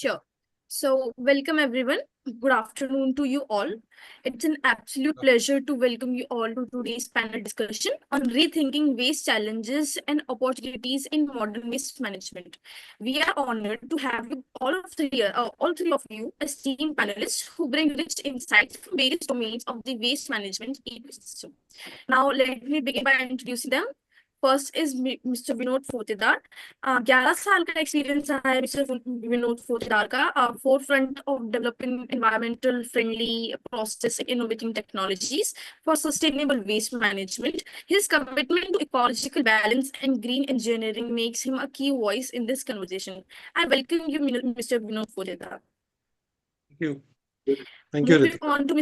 Sure. So, welcome everyone. Good afternoon to you all. It's an absolute pleasure to welcome you all to today's panel discussion on rethinking waste challenges and opportunities in modern waste management. We are honored to have you all three of you, esteemed panelists who bring rich insights from various domains of the waste management ecosystem. Now, let me begin by introducing them. First is mister Vinod Fotedar 11 साल का experience है mister Vinod Fotedar का forefront of developing environmental friendly process innovating technologies for sustainable waste management his commitment to ecological balance and green engineering makes him a key voice in this conversation I welcome you mister Vinod Fotedar Thank you, Moving on to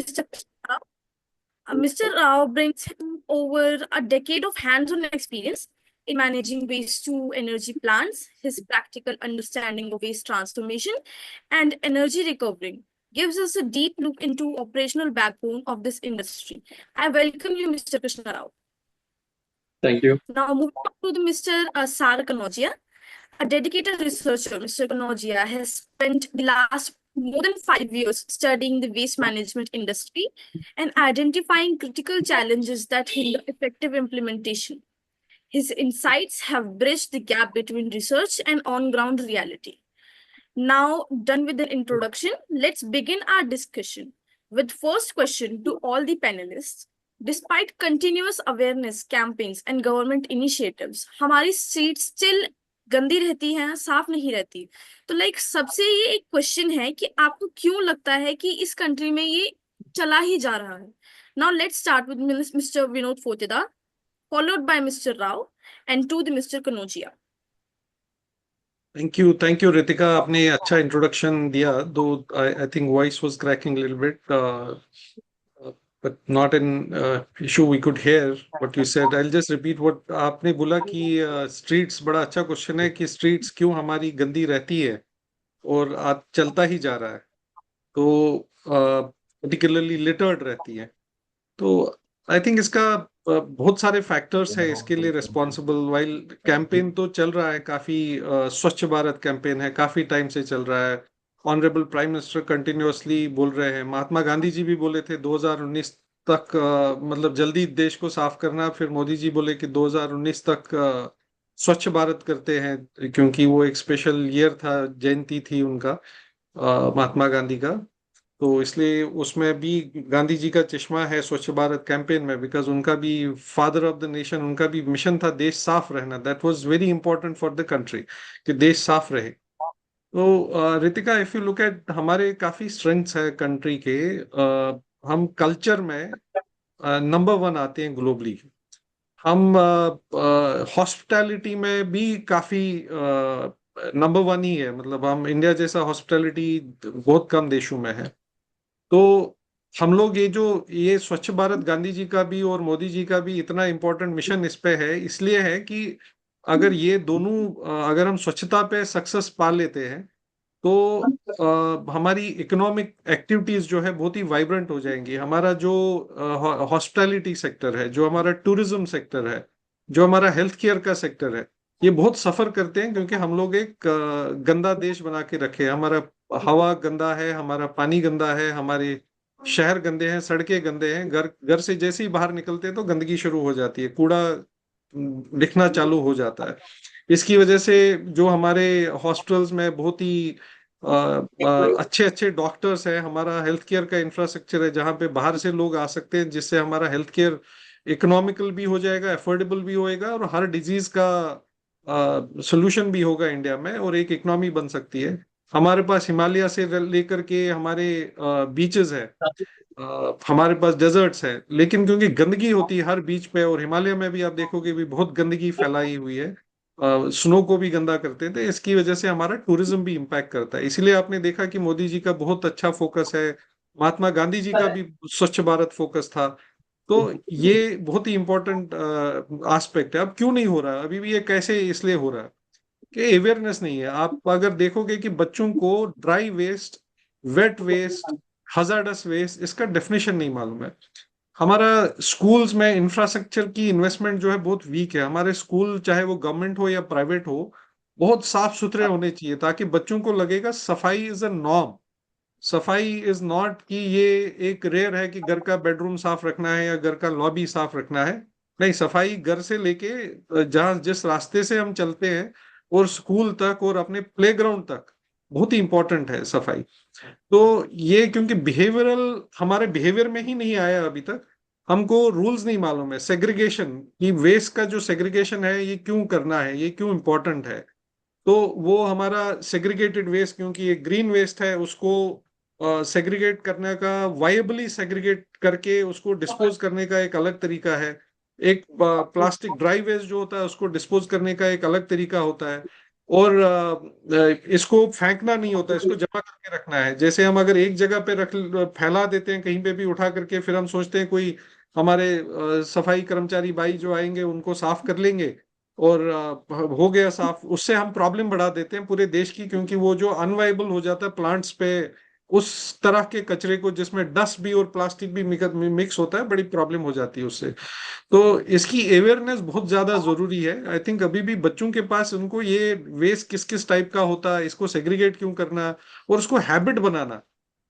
Mr. Rao brings him over a decade of hands-on experience in managing waste-to-energy plants. His practical understanding of waste transformation and energy recovery gives us a deep look into operational backbone of this industry. I welcome you, Mr. Krishna Rao. Thank you. Now, moving on to Mr. Sar Kanodia, a dedicated researcher. Mr. Kanodia has spent the last more than 5 years studying the waste management industry and identifying critical challenges that hinder effective implementation. His insights have bridged the gap between research and on-ground reality. Now, done with the introduction, let's begin our discussion with first question to all the panelists. Despite continuous awareness campaigns and government initiatives, हमारी streets still गंदी रहती हैं, साफ नहीं रहती. तो सबसे ये एक क्वेश्चन है कि आपको क्यों लगता है कि इस कंट्री में ये चला ही जा रहा है. Now let's start with mister Vinod Fotedar, followed by Mr. Rao and to the Mr. Kanodia. Thank you, Ritika. आपने अच्छा इंट्रोडक्शन दिया. Though I think voice was cracking a little bit, but not an issue. We could hear what you said. I'll just repeat what आपने बोला कि streets बड़ा अच्छा question है कि streets क्यों हमारी गंदी रहती है और आज चलता ही जा रहा है. तो particularly littered रहती है. तो आई थिंक इसका बहुत सारे फैक्टर्स है इसके लिए रिस्पॉन्सिबल. वाइल कैंपेन तो चल रहा है, काफी स्वच्छ भारत कैंपेन है, काफी टाइम से चल रहा है. ऑनरेबल प्राइम मिनिस्टर कंटिन्यूअसली बोल रहे हैं. महात्मा गांधी जी भी बोले थे 2019 तक मतलब जल्दी देश को साफ करना. फिर मोदी जी बोले कि 2019 तक स्वच्छ भारत करते हैं, क्योंकि वो एक स्पेशल ईयर था, जयंती थी उनका, महात्मा गांधी का. तो इसलिए उसमें भी गांधी जी का चश्मा है स्वच्छ भारत कैंपेन में, बिकॉज उनका भी फादर ऑफ द नेशन, उनका भी मिशन था देश साफ रहना. That was very important for the country कि देश साफ रहे. तो Ritika, if you look at, हमारे काफी स्ट्रेंथ्स है कंट्री के. हम कल्चर में नंबर 1 आते हैं ग्लोबली. हम हॉस्पिटैलिटी में भी काफी नंबर 1 ही है. मतलब हम इंडिया जैसा हॉस्पिटैलिटी बहुत कम देशों में है. तो हम लोग ये स्वच्छ भारत गांधी जी का भी और मोदी जी का भी इतना इम्पोर्टेंट मिशन इस पे है, इसलिए है कि अगर ये दोनों अगर हम स्वच्छता पे सक्सेस पा लेते हैं तो हमारी इकोनॉमिक एक्टिविटीज जो है बहुत ही वाइब्रेंट हो जाएंगी. हमारा जो हॉस्पिटैलिटी सेक्टर है, जो हमारा टूरिज्म सेक्टर है, जो हमारा हेल्थ केयर का सेक्टर है, ये बहुत सफर करते हैं क्योंकि हम लोग एक गंदा देश बना के रखे. हमारा हवा गंदा है, हमारा पानी गंदा है, हमारे शहर गंदे हैं, सड़कें गंदे हैं. घर से जैसे ही बाहर निकलते हैं तो गंदगी शुरू हो जाती है, कूड़ा दिखना चालू हो जाता है. इसकी वजह से जो हमारे हॉस्पिटल्स में बहुत ही अच्छे अच्छे डॉक्टर्स हैं, हमारा हेल्थ केयर का इंफ्रास्ट्रक्चर है जहाँ पे बाहर से लोग आ सकते हैं, जिससे हमारा हेल्थ केयर इकोनॉमिकल भी हो जाएगा, अफोर्डेबल भी होएगा और हर डिजीज का सोल्यूशन भी होगा इंडिया में और एक इकोनॉमी बन सकती है. हमारे पास हिमालय से लेकर के हमारे बीचेस है, हमारे पास डेजर्ट्स है, लेकिन क्योंकि गंदगी होती है हर बीच पे, और हिमालय में भी आप देखोगे भी बहुत गंदगी फैलाई हुई है, स्नो को भी गंदा करते थे. इसकी वजह से हमारा टूरिज्म भी इम्पैक्ट करता है. इसलिए आपने देखा कि मोदी जी का बहुत अच्छा फोकस है, महात्मा गांधी जी का भी स्वच्छ भारत फोकस था. तो ये बहुत ही इंपॉर्टेंट एस्पेक्ट है. अब क्यों नहीं हो रहा अभी भी ये, कैसे इसलिए हो रहा है कि अवेयरनेस नहीं है. आप अगर देखोगे कि बच्चों को dry waste, wet waste, hazardous waste, इसका डेफिनेशन नहीं मालूम है. हमारा स्कूल्स में इंफ्रास्ट्रक्चर की इन्वेस्टमेंट जो है बहुत वीक है. हमारे स्कूल चाहे वो गवर्नमेंट हो या प्राइवेट हो, बहुत साफ सुथरे होने चाहिए, ताकि बच्चों को लगेगा सफाई इज अ नॉर्म। सफाई इज नॉट कि ये एक रेयर है कि घर का बेडरूम साफ रखना है या घर का लॉबी साफ रखना है। नहीं, सफाई घर से लेके जहाँ जिस रास्ते से हम चलते हैं और स्कूल तक और अपने प्लेग्राउंड तक बहुत ही इंपॉर्टेंट है सफाई। तो ये क्योंकि बिहेवियरल हमारे बिहेवियर में ही नहीं आया अभी तक, हमको रूल्स नहीं मालूम है सेग्रीगेशन की, वेस्ट का जो सेग्रीगेशन है ये क्यों करना है, ये क्यों इम्पोर्टेंट है। तो वो हमारा सेग्रीगेटेड वेस्ट, क्योंकि ये ग्रीन वेस्ट है, उसको सेग्रीगेट करने का, वाइबली सेग्रीगेट करके उसको डिस्पोज करने का एक अलग तरीका है। एक प्लास्टिक ड्राई वेस्ट जो होता है उसको डिस्पोज करने का एक अलग तरीका होता है। और इसको फेंकना नहीं होता, इसको जमा करके रखना है। जैसे हम अगर एक जगह पे रख फैला देते हैं कहीं पे भी उठा करके, फिर हम सोचते हैं कोई हमारे सफाई कर्मचारी भाई जो आएंगे उनको साफ कर लेंगे और हो गया साफ, उससे हम प्रॉब्लम बढ़ा देते हैं पूरे देश की, क्योंकि वो जो अनवाइबल हो जाता है प्लांट्स पे, उस तरह के कचरे को जिसमें डस्ट भी और प्लास्टिक भी मिक्स होता है, बड़ी प्रॉब्लम हो जाती है उससे। तो इसकी अवेयरनेस बहुत ज्यादा जरूरी है। आई थिंक अभी भी बच्चों के पास उनको ये वेस्ट किस किस टाइप का होता है, इसको सेग्रीगेट क्यों करना, और उसको हैबिट बनाना।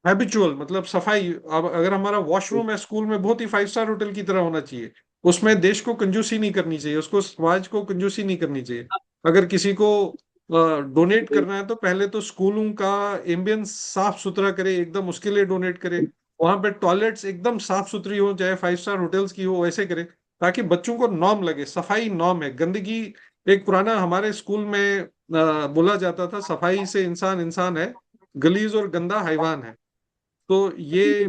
हैबिचुअल मतलब सफाई, अब अगर हमारा वॉशरूम है स्कूल में, बहुत ही 5 स्टार होटल की तरह होना चाहिए। उसमें देश को कंजूसी नहीं करनी चाहिए, उसको समाज को कंजूसी नहीं करनी चाहिए। अगर किसी को डोनेट करना है तो पहले तो स्कूलों का एम्बियंस साफ सुथरा करे, एकदम उसके लिए डोनेट करे। वहां पे टॉयलेट्स एकदम साफ सुथरी हो, चाहे 5 स्टार होटल्स की हो, वैसे करे, ताकि बच्चों को नॉर्म लगे। सफाई नॉर्म है, गंदगी एक पुराना हमारे स्कूल में बोला जाता था, सफाई से इंसान इंसान है, गलीज और गंदा हैवान है। तो ये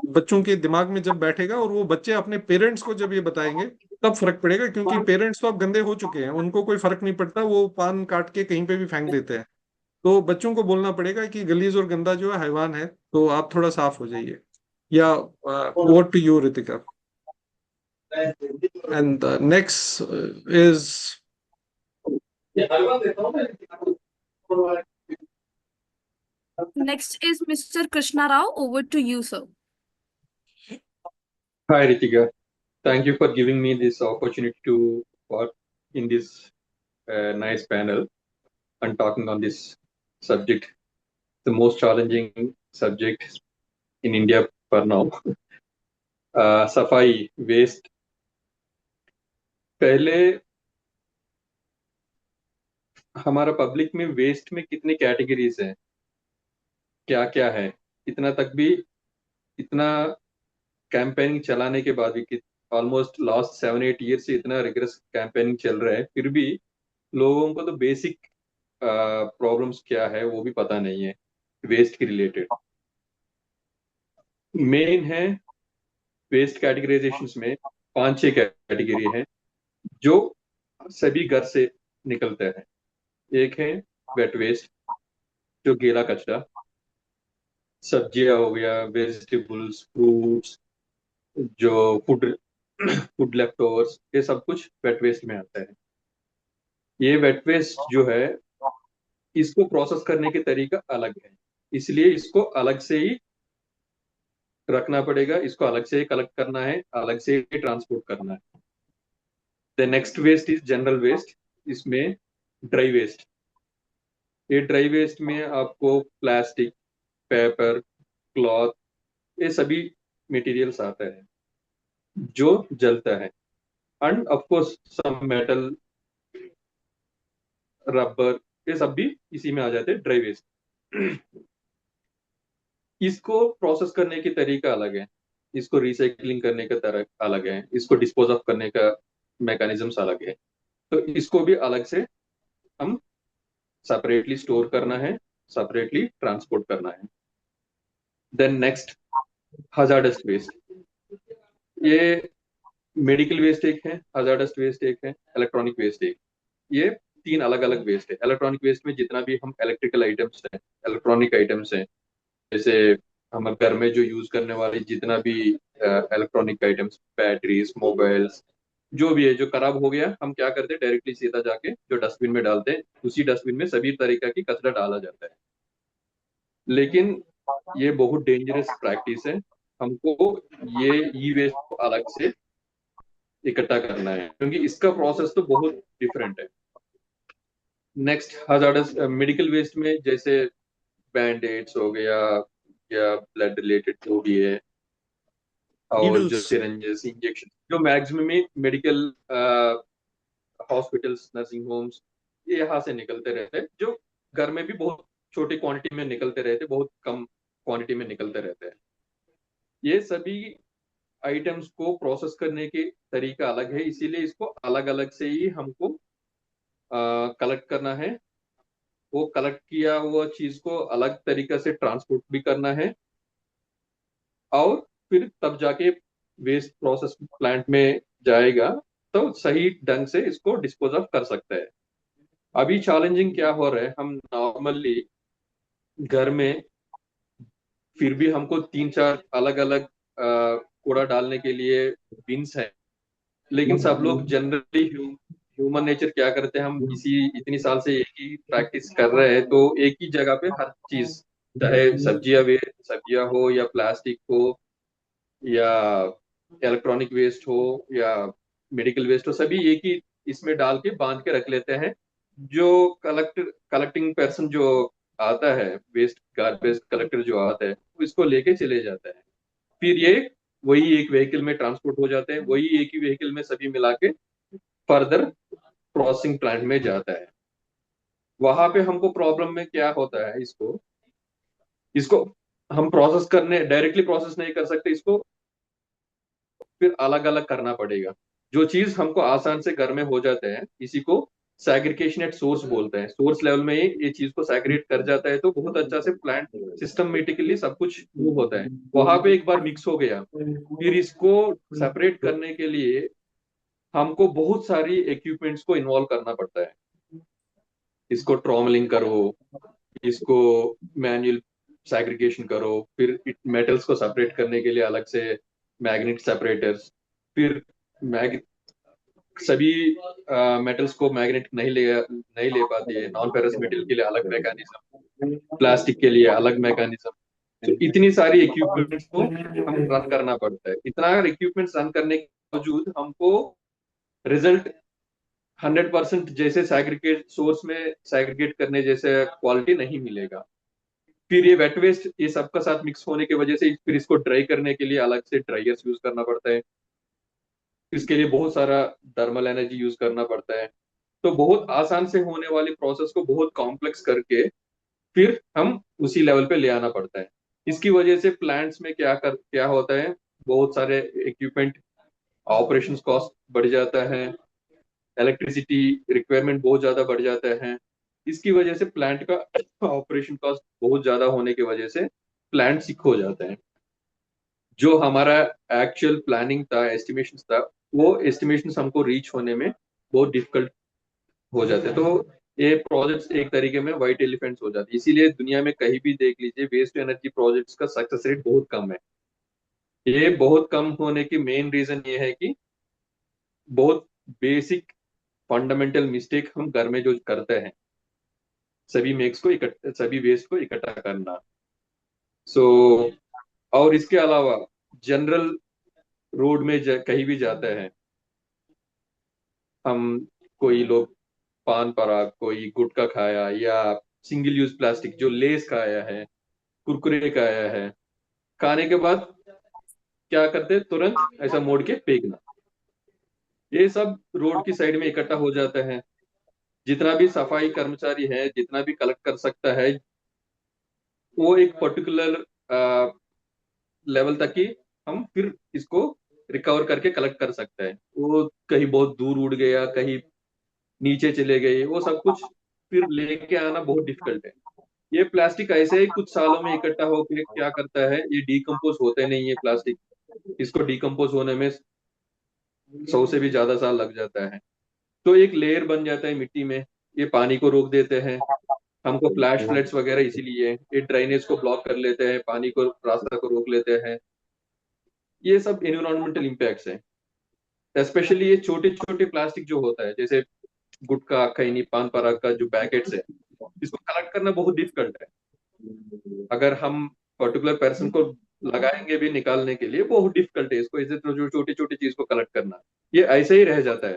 बच्चों के दिमाग में जब बैठेगा और वो बच्चे अपने पेरेंट्स को जब ये बताएंगे, तब फर्क पड़ेगा। क्योंकि पेरेंट्स तो अब गंदे हो चुके हैं, उनको कोई फर्क नहीं पड़ता, वो पान काट के कहीं पे भी फेंक देते हैं। तो बच्चों को बोलना पड़ेगा कि गलीज और गंदा जो है हैवान है, तो आप थोड़ा साफ हो जाइए। या over to you Ritika. And next is Next is Mr. Krishna Rao. Over to you, sir. Hi, Ritika. Thank you for giving me this opportunity to work in this nice panel and talking on this subject, the most challenging subject in India for now. सफाई waste. पहले हमारा public में waste में कितनी categories हैं, क्या क्या है, इतना तक भी, इतना कैंपेनिंग चलाने के बाद भी, ऑलमोस्ट लास्ट 7-8 ईयर से इतना रिगरस कैंपेनिंग चल रहा है, फिर भी लोगों को तो बेसिक प्रॉब्लम्स क्या है वो भी पता नहीं है वेस्ट के रिलेटेड। मेन है वेस्ट कैटेगराइजेशंस में 5-6 कैटेगरी है जो सभी घर से निकलते हैं। एक है वेट वेस्ट, जो गीला कचरा, सब्जियां हो गया, वेजिटेबल्स, फ्रूट्स, जो फूड फूड लेफ्ट ओवर्स, ये सब कुछ वेट वेस्ट में आता है। ये वेट वेस्ट जो है, इसको प्रोसेस करने के तरीका अलग है, इसलिए इसको अलग से ही रखना पड़ेगा, इसको अलग से ही कलेक्ट करना है, अलग से ही ट्रांसपोर्ट करना है। The next waste is general waste. इसमें ड्राई वेस्ट, ये ड्राई वेस्ट में आपको प्लास्टिक, पेपर, क्लॉथ, ये सभी मटेरियल्स आता है जो जलता है। And of course some metal, rubber, ये सब भी इसी में आ जाते हैं, ड्राई वेस्ट। इसको प्रोसेस करने की तरीका अलग है, इसको रिसाइकलिंग करने का तरह अलग है, इसको डिस्पोज ऑफ करने का मैकेनिज्म्स अलग है। तो इसको भी अलग से हम सेपरेटली स्टोर करना है, सेपरेटली ट्रांसपोर्ट करना है। Then next, hazardous waste. ये मेडिकल वेस्ट एक है, हजार्डस वेस्ट एक है, इलेक्ट्रॉनिक वेस्ट एक। ये 3 अलग अलग वेस्ट है। इलेक्ट्रॉनिक वेस्ट में जितना भी हम इलेक्ट्रिकल आइटम्स हैं, इलेक्ट्रॉनिक आइटम्स हैं, जैसे हम घर में जो यूज करने वाली जितना भी इलेक्ट्रॉनिक आइटम्स, बैटरीज, मोबाइल्स, जो भी है जो खराब हो गया, हम क्या करते हैं, डायरेक्टली सीधा जाके जो डस्टबिन में डालते हैं, उसी डस्टबिन में सभी तरीका की कचरा डाला जाता है। लेकिन ये बहुत डेंजरस प्रैक्टिस है, हमको ये ई वेस्ट को अलग से इकट्ठा करना है, क्योंकि इसका प्रोसेस तो बहुत डिफरेंट है। नेक्स्ट हजार्डस मेडिकल वेस्ट में जैसे बैंडेड्स हो गया या ब्लड रिलेटेड जो भी है, और जो Needles. सिरेंजेस इंजेक्शन जो maximum medical hospitals nursing homes ये यहाँ से निकलते रहते हैं, जो घर में भी बहुत छोटी क्वांटिटी में निकलते रहते, बहुत कम क्वांटिटी में निकलते रहते हैं। ये सभी आइटम्स को प्रोसेस करने के तरीका अलग है, इसीलिए इसको अलग अलग से ही हमको कलेक्ट करना है। वो कलेक्ट किया हुआ चीज को अलग तरीके से ट्रांसपोर्ट भी करना है, और फिर तब जाके वेस्ट प्रोसेस प्लांट में जाएगा, तो सही ढंग से इसको डिस्पोज ऑफ कर सकते हैं। अभी चैलेंजिंग क्या हो रहा है, हम नॉर्मली घर में फिर भी हमको 3-4 अलग अलग कूड़ा डालने के लिए बिन्स है, लेकिन सब लोग जनरली ह्यूमन नेचर क्या करते हैं, हम इसी इतनी साल से एक ही प्रैक्टिस कर रहे हैं, तो एक ही जगह पे हर चीज, चाहे सब्जियां हो या प्लास्टिक हो या इलेक्ट्रॉनिक वेस्ट हो या मेडिकल वेस्ट हो, सभी एक ही इसमें डाल के बांध के रख लेते हैं। जो कलेक्टिंग पर्सन जो आता है, वेस्ट गार्बेज कलेक्टर जो आता है, वो इसको लेके चले जाता है। फिर ये वही एक व्हीकल में ट्रांसपोर्ट हो जाते हैं, वही एक ही व्हीकल में सभी मिला के फर्दर प्रोसेसिंग प्लांट में जाता है। वहां पे हमको प्रॉब्लम में क्या होता है, इसको इसको हम प्रोसेस करने डायरेक्टली प्रोसेस नहीं कर सकते, इसको फिर अलग अलग करना पड़ेगा। जो चीज हमको आसान से घर में हो जाते हैं, इसी को सैग्रीगेशन एट सोर्स बोलते हैं। सोर्स लेवल में ये चीज को सैग्रीगेट कर जाता है, तो बहुत अच्छा से प्लांट सिस्टमेटिकली सब कुछ मूव होता है। वहां पे एक बार मिक्स हो गया, फिर इसको सेपरेट करने के लिए हमको बहुत सारी इक्विपमेंट्स को इन्वॉल्व करना पड़ता है। इसको ट्रॉमलिंग करो, इसको मैन्युअल सैग्रीगेशन करो, फिर मेटल्स को सेपरेट करने के लिए अलग से मैग्नेट सेपरेटर्स, फिर मैग सभी मेटल्स को मैग्नेट नहीं ले पाती है, नॉन फेरस मेटल के लिए अलग मैकेनिज्म, प्लास्टिक के लिए अलग मैकेनिज्म। तो इतनी सारी इक्विपमेंट्स को हम रन करना पड़ता है। इतना इक्विपमेंट्स रन करने के बावजूद हमको रिजल्ट 100% जैसे सैग्रीगेट सोर्स में सैग्रीगेट करने जैसे क्वालिटी नहीं मिलेगा। फिर ये वेट वेस्ट ये सबका साथ मिक्स होने की वजह से फिर इसको ड्राई करने के लिए अलग से ड्रायर्स यूज करना पड़ता है। इसके लिए बहुत सारा थर्मल एनर्जी यूज करना पड़ता है। तो बहुत आसान से होने वाली प्रोसेस को बहुत कॉम्प्लेक्स करके फिर हम उसी लेवल पे ले आना पड़ता है। इसकी वजह से प्लांट्स में क्या होता है, बहुत सारे इक्विपमेंट ऑपरेशन कॉस्ट बढ़ जाता है, इलेक्ट्रिसिटी रिक्वायरमेंट बहुत ज्यादा बढ़ जाता है। इसकी वजह से प्लांट का ऑपरेशन कॉस्ट बहुत ज्यादा होने की वजह से प्लांट सिक हो जाता है। जो हमारा एक्चुअल प्लानिंग था, एस्टिमेशन था, वो एस्टिमेशन हमको रीच होने में बहुत डिफिकल्ट हो जाते हैं। तो ये प्रोजेक्ट्स एक तरीके में व्हाइट एलिफेंट्स हो जाती है। इसीलिए दुनिया में कहीं भी देख लीजिए, वेस्ट टू एनर्जी प्रोजेक्ट्स का सक्सेस रेट बहुत कम है। ये बहुत कम होने की मेन रीजन ये है कि बहुत बेसिक फंडामेंटल मिस्टेक हम घर में जो करते हैं, सभी वेस्ट को इकट्ठा करना। सो और इसके अलावा जनरल रोड में कहीं भी जाता है, हम कोई लोग पान पराग, कोई गुटखा खाया या सिंगल यूज प्लास्टिक जो लेस खाया है, कुरकुरे खाया है, खाने के बाद क्या करते हैं, तुरंत ऐसा मोड़ के फेंकना। ये सब रोड की साइड में इकट्ठा हो जाता है। जितना भी सफाई कर्मचारी है, जितना भी कलेक्ट कर सकता है, वो एक पर्टिकुलर लेवल तक ही हम फिर इसको रिकवर करके कलेक्ट कर सकते हैं। वो कहीं बहुत दूर उड़ गया, कहीं नीचे चले गए, वो सब कुछ फिर लेके आना बहुत डिफिकल्ट है। ये प्लास्टिक ऐसे ही कुछ सालों में इकट्ठा होकर क्या करता है, ये डिकम्पोज होते नहीं है प्लास्टिक। इसको डिकम्पोज होने में 100 से भी ज्यादा साल लग जाता है। तो एक लेयर बन जाता है मिट्टी में, ये पानी को रोक देते हैं। हमको फ्लैश फ्लड्स वगैरह इसीलिए ये ड्रेनेज को ब्लॉक कर लेते हैं, पानी को रास्ता को रोक लेते हैं। ये सब एनवायरमेंटल इम्पैक्ट्स हैं। स्पेशली ये छोटे छोटे प्लास्टिक जो होता है, जैसे गुटखा, खैनी, पान पराग का जो पैकेट्स है, इसको कलेक्ट करना बहुत डिफिकल्ट है। अगर हम पर्टिकुलर पर्सन को लगाएंगे भी निकालने के लिए, बहुत डिफिकल्ट है इसको, ऐसे तो जो छोटी छोटी चीज को कलेक्ट करना, ये ऐसे ही रह जाता है।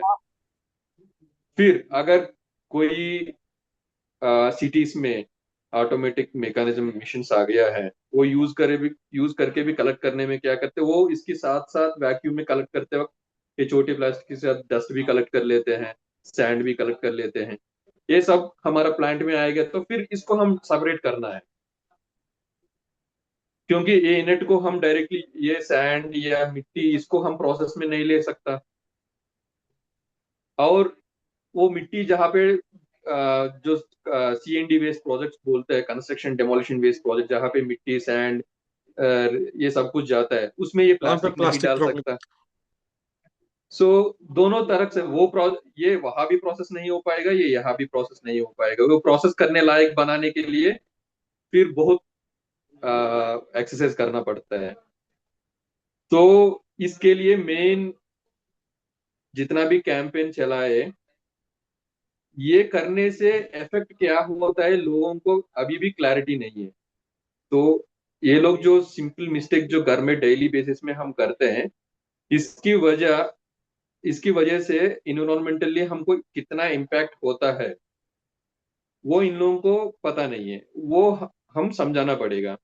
फिर अगर कोई सिटीज में ऑटोमेटिक मैकेनिज्म मशीन्स आ गया है, वो यूज करके भी कलेक्ट करने में क्या करते हैं, वो इसके साथ साथ वैक्यूम में कलेक्ट करते वक्त ये छोटे प्लास्टिक के साथ डस्ट भी कलेक्ट कर लेते हैं, सैंड भी कलेक्ट कर लेते हैं। ये सब हमारा प्लांट में आएगा, तो फिर इसको हम सेपरेट करना है, क्योंकि ये इनेट को हम डायरेक्टली ये सैंड या मिट्टी इसको हम प्रोसेस में नहीं ले सकता। और वो मिट्टी जहाँ पे जो CND वेस्ट प्रोजेक्ट बोलते हैं, कंस्ट्रक्शन डेमोलिशन वेस्ट प्रोजेक्ट, जहाँ पे मिट्टी सैंड ये सब कुछ जाता है, उसमें ये वहाँ पे प्लास्टिक नहीं प्लास्टिक डाल प्रॉब्लम। सकता। सो दोनों तरह से ये वहां भी प्रोसेस नहीं हो पाएगा, ये यहाँ भी प्रोसेस नहीं हो पाएगा। वो प्रोसेस करने लायक बनाने के लिए फिर बहुत एक्सरसाइज करना पड़ता है। तो इसके लिए मेन जितना भी कैंपेन चला है, ये करने से इफेक्ट क्या होता है लोगों को अभी भी क्लैरिटी नहीं है। तो ये लोग जो सिंपल मिस्टेक जो घर में डेली बेसिस में हम करते हैं, इसकी वजह इसकी वजह से इन्वायरमेंटली हमको कितना इम्पैक्ट होता है वो इन लोगों को पता नहीं है, वो हम समझाना पड़ेगा।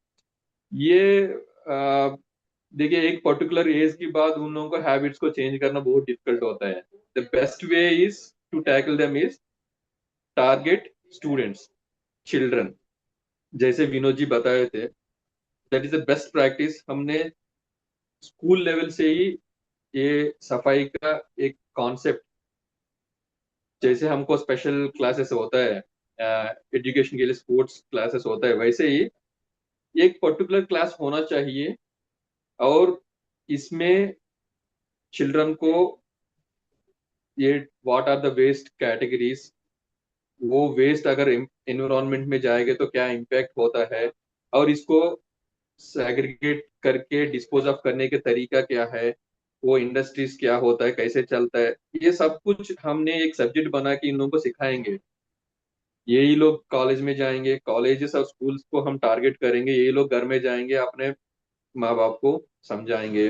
ये देखिए, एक पर्टिकुलर एज के बाद उन लोगों को हैबिट्स को चेंज करना बहुत डिफिकल्ट होता है। The best way is to tackle them is target students, children, जैसे विनोद जी बताए थे। That is the best practice. हमने स्कूल लेवल से ही ये सफाई का एक कॉन्सेप्ट, जैसे हमको स्पेशल क्लासेस होता है एजुकेशन के लिए, स्पोर्ट्स क्लासेस होता है, वैसे ही एक पर्टिकुलर क्लास होना चाहिए। और इसमें चिल्ड्रन को ये what are the waste categories, वो वेस्ट अगर एनवायरमेंट में जाएंगे तो क्या इम्पैक्ट होता है, और इसको सेग्रीगेट करके डिस्पोज ऑफ करने के तरीका क्या है, वो इंडस्ट्रीज क्या होता है, कैसे चलता है, ये सब कुछ हमने एक सब्जेक्ट बना के इन लोगों को सिखाएंगे। यही लोग कॉलेज में जाएंगे, कॉलेजेस और स्कूल्स को हम टारगेट करेंगे, यही लोग घर में जाएंगे अपने माँ बाप को समझाएंगे।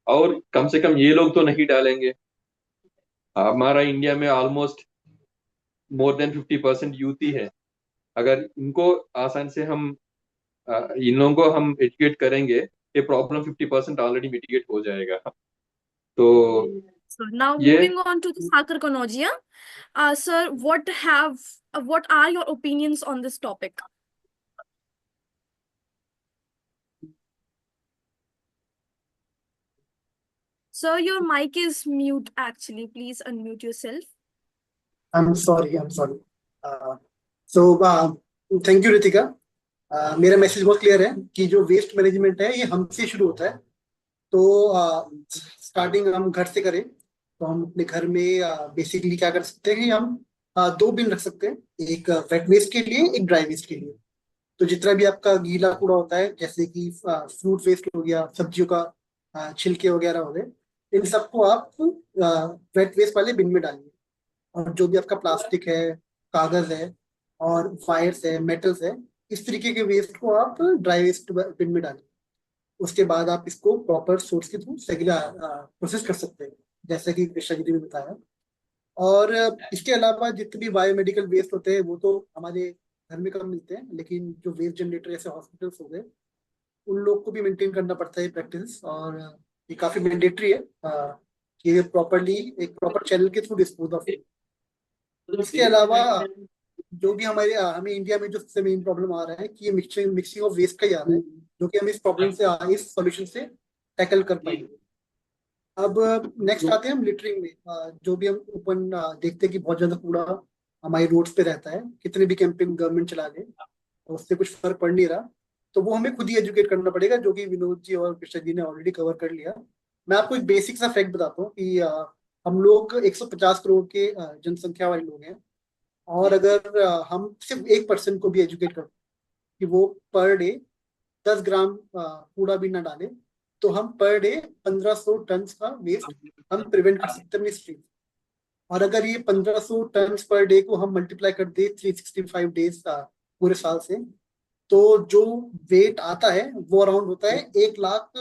और कम से कम ये लोग तो नहीं डालेंगे। हमारा इंडिया में ऑलमोस्ट मोर देन 50% यूथ ही है। अगर इनको आसान से हम इन लोगों को हम एजुकेट करेंगे, ये प्रॉब्लम 50% ऑलरेडी मिटिगेट हो जाएगा। तो So now ये moving on to the Sakar Kanodia. Sir, what are your opinions on this topic? Sir, your mic is mute actually. Please unmute yourself. I'm sorry. So thank you, Ritika. मेरा message बहुत clear है कि जो waste management है ये हमसे शुरू होता है। तो स्टार्टिंग हम घर से करें, तो हम अपने घर में बेसिकली क्या कर सकते हैं, हम 2 बिन रख सकते हैं, एक वेट वेस्ट के लिए, एक ड्राई वेस्ट के लिए। तो जितना भी आपका गीला कूड़ा होता है, जैसे कि फ्रूट वेस्ट हो गया, सब्जियों का छिलके वगैरह हो गए, इन सबको आप वेट वेस्ट वाले बिन में डालिए। और जो भी आपका प्लास्टिक है, कागज है और वायर्स है, मेटल्स है, इस तरीके के वेस्ट को आप ड्राई वेस्ट बिन में डालिए। उसके बाद आप इसको प्रॉपर सोर्स के थ्रू प्रोसेस कर सकते हैं, जैसे कि कृष्णा जी ने बताया। और इसके अलावा जितने भी बायोमेडिकल वेस्ट होते हैं वो तो हमारे घर में कम मिलते हैं, लेकिन जो वेस्ट जनरेटर जैसे हॉस्पिटल्स हो गए, उन लोग को भी मेंटेन करना पड़ता है प्रैक्टिस। और ये काफी मैंडेटरी है कि ये प्रॉपरली एक प्रॉपर चैनल के थ्रू डिस्पोज ऑफ। इसके अलावा जो भी हमें इंडिया में जो सबसे मेन प्रॉब्लम आ रहा है कि ये मिक्सिंग ऑफ वेस्ट का ही आ रहा है, जो कि हम इस प्रॉब्लम से इस सॉल्यूशन से टैकल कर पाएंगे। अब नेक्स्ट आते हैं हम लिटरिंग में। जो भी हम ओपन देखते हैं कि बहुत ज्यादा कूड़ा हमारे रोड्स पे रहता है, कितने भी कैंपेन गवर्नमेंट चला दे तो उससे कुछ फर्क पड़ नहीं रहा। तो वो हमें खुद ही एजुकेट करना पड़ेगा, जो कि विनोद जी और कृष्णा जी ने ऑलरेडी कवर कर लिया। मैं आपको एक बेसिक सा फैक्ट बताता हूँ कि हम लोग 150 करोड़ के जनसंख्या वाले लोग हैं। और अगर हम सिर्फ 1% को भी एजुकेट कर कि वो पर डे 10 ग्राम कूड़ा भी ना डाले, तो हम पर डे 1500 टन का वेस्ट हम प्रिवेंट कर सकते हैं अपनी स्ट्रीट। और अगर ये 1500 टन पर डे को हम मल्टीप्लाई कर दे 365 डेज पूरे साल से, तो जो वेट आता है वो अराउंड होता है 1 लाख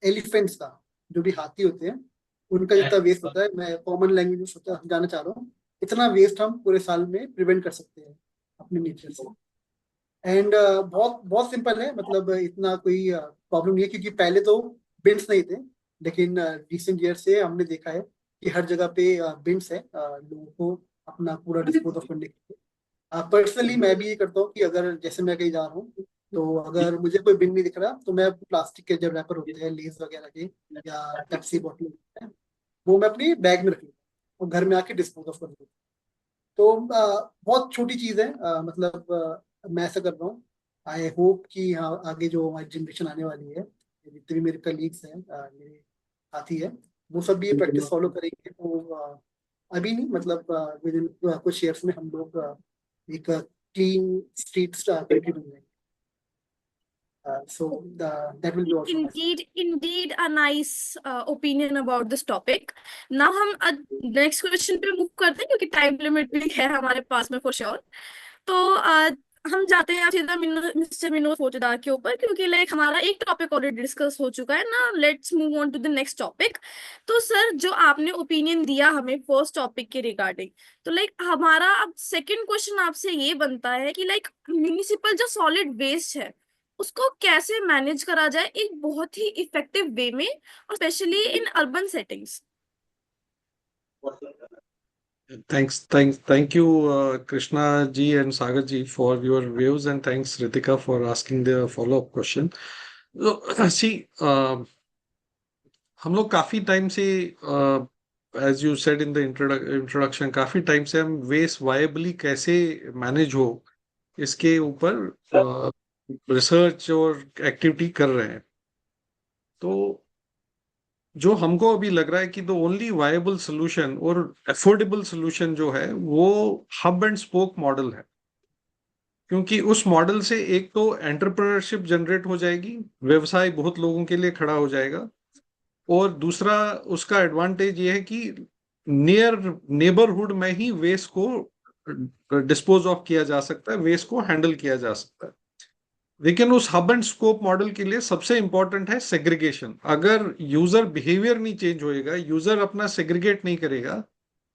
एलिफेंट्स का, जो भी हाथी होते हैं उनका जितना वेस्ट होता है। मैं कॉमन लैंग्वेज में जाना चाह रहा हूँ, इतना वेस्ट हम पूरे साल में प्रिवेंट कर सकते हैं। अपने नेचर से। एंड बहुत बहुत सिंपल है, मतलब इतना कोई प्रॉब्लम नहीं है, क्योंकि पहले तो बिन्स नहीं थे, लेकिन रिसेंट ईयर से हमने देखा है कि हर जगह पे बिन्स है लोगों को अपना पूरा डिस्पोज ऑफ करने के लिए। पर्सनली मैं भी ये करता हूँ कि अगर जैसे मैं कहीं जा रहा हूँ, तो अगर मुझे कोई बिन नहीं दिख रहा, तो मैं प्लास्टिक के जब रैपर होते हैं लेज वगैरह के या पेप्सी बॉटल होते हैं, वो मैं अपनी बैग में रख लेता हूँ और घर में आके डिस्पोज ऑफ कर देता हूँ। तो बहुत छोटी चीज है, मतलब मैं ऐसा कर रहा हूँ। आई होप कि हाँ, आगे जो हमारी जनरेशन आने वाली है, जितने भी मेरे कलीग्स हैं, मेरे साथी है, वो सब भी ये प्रैक्टिस फॉलो करेंगे। तो अभी नहीं, मतलब विद इन कुछ ईयर्स में हम लोग एक क्लीन स्ट्रीट कंट्री बन जाएंगे। So that will be all from my side. Indeed, a nice opinion about this topic. Now हम next question पे move करते हैं, क्योंकि time limit भी है हमारे पास में for sure. तो हम जाते हैं सीधा मिस्टर विनोद पोतदार के ऊपर, क्योंकि लाइक हमारा एक टॉपिक ऑलरेडी डिस्कस हो चुका है ना। Let's move on to the next topic. तो सर, जो आपने ओपिनियन दिया हमें फर्स्ट टॉपिक के रिगार्डिंग, तो लाइक हमारा अब सेकंड क्वेश्चन आपसे ये बनता है कि लाइक म्यूनिसिपल जो सॉलिड वेस्ट है उसको कैसे मैनेज करा जाए एक बहुत ही इफेक्टिव वे में, और specially in urban settings. Thank you, Krishna ji and Sagar ji for your views, and thanks Ritika for asking the follow-up question. So, see, हम लोग काफी टाइम से, as you said in the introduction, काफी time से हम waste वायबली कैसे manage हो इसके ऊपर रिसर्च और एक्टिविटी कर रहे हैं। तो जो हमको अभी लग रहा है कि द ओनली वायबल सोल्यूशन और अफोर्डेबल सोल्यूशन जो है वो हब एंड स्पोक मॉडल है, क्योंकि उस मॉडल से एक तो एंटरप्रेन्योरशिप जनरेट हो जाएगी, व्यवसाय बहुत लोगों के लिए खड़ा हो जाएगा, और दूसरा उसका एडवांटेज ये है कि नियर नेबरहुड में ही वेस्ट को डिस्पोज ऑफ किया जा सकता है, वेस्ट को हैंडल किया जा सकता है। लेकिन उस हब एंड स्कोप मॉडल के लिए सबसे इंपॉर्टेंट है सेग्रीगेशन। अगर यूजर बिहेवियर नहीं चेंज होएगा, यूजर अपना सेग्रीगेट नहीं करेगा,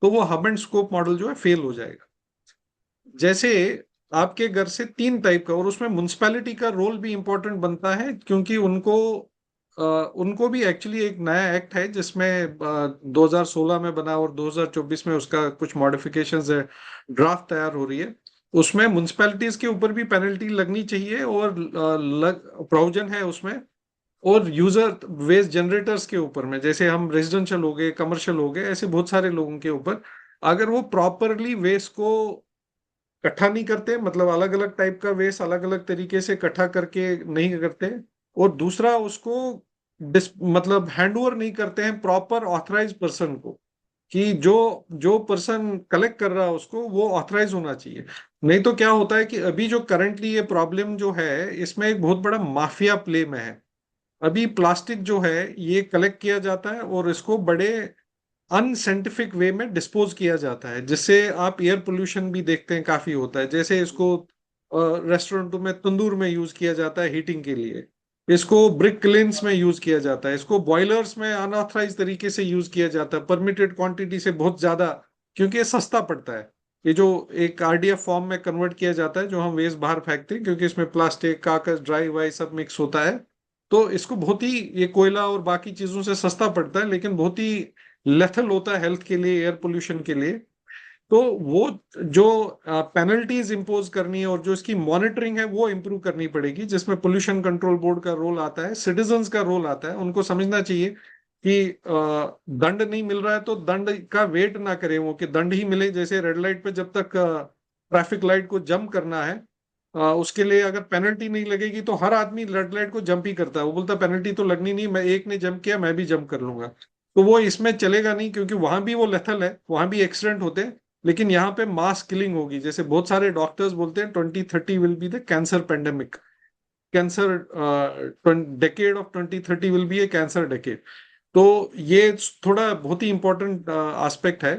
तो वो हब एंड स्कोप मॉडल जो है फेल हो जाएगा। जैसे आपके घर से 3 टाइप का, और उसमें म्युनिसिपैलिटी का रोल भी इंपॉर्टेंट बनता है, क्योंकि उनको भी एक्चुअली एक नया एक्ट है जिसमें 2016 में बना और 2024 में उसका कुछ मॉडिफिकेशंस है, ड्राफ्ट तैयार हो रही है। उसमें म्युनिसिपैलिटीज के ऊपर भी पेनल्टी लगनी चाहिए, और प्रोविजन है उसमें, और यूजर वेस्ट जनरेटर्स के ऊपर में, जैसे हम रेजिडेंशियल हो गए, कमर्शियल हो गए, ऐसे बहुत सारे लोगों के ऊपर, अगर वो प्रॉपरली वेस्ट को इकट्ठा नहीं करते, मतलब अलग अलग टाइप का वेस्ट अलग अलग तरीके से इकट्ठा करके नहीं करते, और दूसरा उसको मतलब हैंड ओवर नहीं करते हैं प्रॉपर ऑथराइज पर्सन को, कि जो पर्सन कलेक्ट कर रहा है उसको वो ऑथराइज होना चाहिए। नहीं तो क्या होता है कि अभी जो करंटली ये प्रॉब्लम जो है, इसमें एक बहुत बड़ा माफिया प्ले में है। अभी प्लास्टिक जो है ये कलेक्ट किया जाता है और इसको बड़े अनसाइंटिफिक वे में डिस्पोज किया जाता है, जिससे आप एयर पोल्यूशन भी देखते हैं काफी होता है। जैसे इसको रेस्टोरेंटों में तंदूर में यूज किया जाता है हीटिंग के लिए, इसको ब्रिक क्लिन्स में यूज किया जाता है, इसको बॉयलर्स में अनऑथराइज तरीके से यूज किया जाता है, परमिटेड क्वांटिटी से बहुत ज्यादा, क्योंकि ये सस्ता पड़ता है। ये जो एक आरडीएफ फॉर्म में कन्वर्ट किया जाता है, जो हम वेस्ट बाहर फेंकते हैं, क्योंकि इसमें प्लास्टिक, कागज, ड्राई वाई सब मिक्स होता है, तो इसको बहुत ही, ये कोयला और बाकी चीजों से सस्ता पड़ता है, लेकिन बहुत ही लेथल होता है हेल्थ के लिए, एयर पोल्यूशन के लिए। तो वो जो पेनल्टीज इंपोज करनी है और जो इसकी मॉनिटरिंग है वो इंप्रूव करनी पड़ेगी, जिसमें पोल्यूशन कंट्रोल बोर्ड का रोल आता है, सिटीजन्स का रोल आता है। उनको समझना चाहिए कि दंड नहीं मिल रहा है तो दंड का वेट ना करें वो, कि दंड ही मिले। जैसे रेड लाइट पे जब तक ट्रैफिक लाइट को जंप करना है, उसके लिए अगर पेनल्टी नहीं लगेगी तो हर आदमी रेड लाइट को जंप ही करता है, वो बोलता पेनल्टी तो लगनी नहीं, मैं एक ने जंप किया मैं भी जंप कर लूंगा। तो वो इसमें चलेगा नहीं, क्योंकि वहां भी वो लेथल है, वहां भी एक्सीडेंट होते हैं, लेकिन यहाँ पे मास किलिंग होगी। जैसे बहुत सारे डॉक्टर्स बोलते हैं 2030 will be the cancer pandemic, cancer decade of 2030 will be A cancer decade. तो ये थोड़ा बहुत ही इंपॉर्टेंट एस्पेक्ट है।